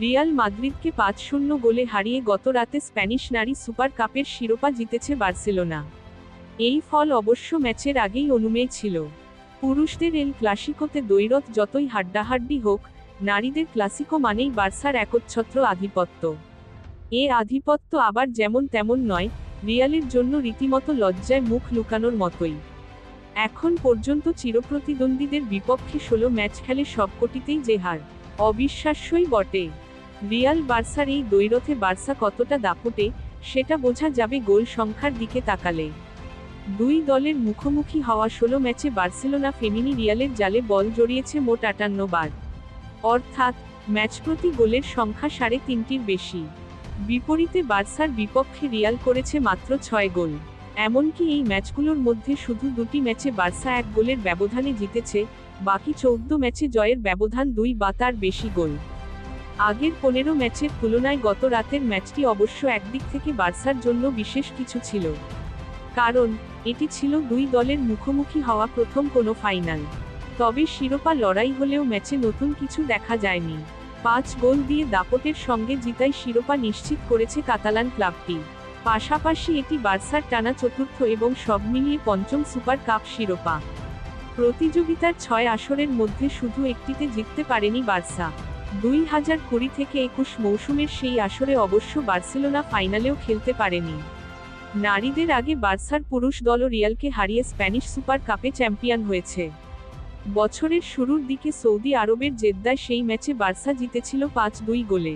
Real মাদ্রিদকে ৫-০ গোলে হারিয়ে গত রাতে স্প্যানিশ নারী সুপার কাপের শিরোপা জিতেছে বার্সেলোনা। এই ফল অবশ্য ম্যাচের আগেই অনুমেয় ছিল। পুরুষদের এল ক্লাসিকোতে দ্বৈরথ যতই হাড্ডাহাড্ডি হোক, নারীদের ক্লাসিকো মানেই বার্সার একচ্ছত্র আধিপত্য। এ আধিপত্য আবার যেমন তেমন নয়, রিয়ালের জন্য রীতিমতো লজ্জায় মুখ লুকানোর মতোই। এখন পর্যন্ত চিরপ্রতিদ্বন্দ্বীদের বিপক্ষে ১৬ ম্যাচ খেলে সবকটিতেই যে হার, অবিশ্বাস্যই বটে। রিয়াল বার্সার এই দ্বৈরথে বার্সা কতটা দাপটে, সেটা বোঝা যাবে গোল সংখ্যার দিকে তাকালে। দুই দলের মুখোমুখি হওয়া ১৬ ম্যাচে বার্সেলোনা ফেমিনি রিয়ালের জালে বল জড়িয়েছে মোট ৫৮ বার। অর্থাৎ, ম্যাচপ্রতি গোলের সংখ্যা ৩.৫-টির বেশি। বিপরীতে বার্সার বিপক্ষে রিয়াল করেছে মাত্র ৬ গোল। এমনকি এই ম্যাচগুলোর মধ্যে শুধু দুটি ম্যাচে বার্সা ১ গোলের ব্যবধানে জিতেছে, বাকি ১৪ ম্যাচে জয়ের ব্যবধান ২ বা তার বেশি গোল। আগের ১৫ ম্যাচের তুলনায় গত রাতের ম্যাচটি অবশ্য একদিক থেকে বার্সার জন্য বিশেষ কিছু ছিল। কারণ, এটি ছিল দুই দলের মুখোমুখি হওয়া প্রথম কোনো ফাইনাল। তবে শিরোপা লড়াই হলেও ম্যাচে নতুন কিছু দেখা যায়নি। ৫ গোল দিয়ে দাপটের সঙ্গে জিতাই শিরোপা নিশ্চিত করেছে কাতালান ক্লাবটি। পাশাপাশি এটি বার্সার টানা চতুর্থ এবং সব মিলিয়ে পঞ্চম সুপার কাপ শিরোপা। প্রতিযোগিতার ৬ আসরের মধ্যে শুধু একটিতে জিততে পারেনি বার্সা। ২০২০ থেকে ২১ মৌসুমের সেই আসরে অবশ্য বার্সেলোনা ফাইনালেও খেলতে পারেনি। নারীদের আগে বার্সার পুরুষ দলও রিয়ালকে হারিয়ে স্প্যানিশ সুপার কাপে চ্যাম্পিয়ন হয়েছে। বছরের শুরুর দিকে সৌদি আরবের জেদ্দায় সেই ম্যাচে বার্সা জিতেছিল ৫-২ গোলে।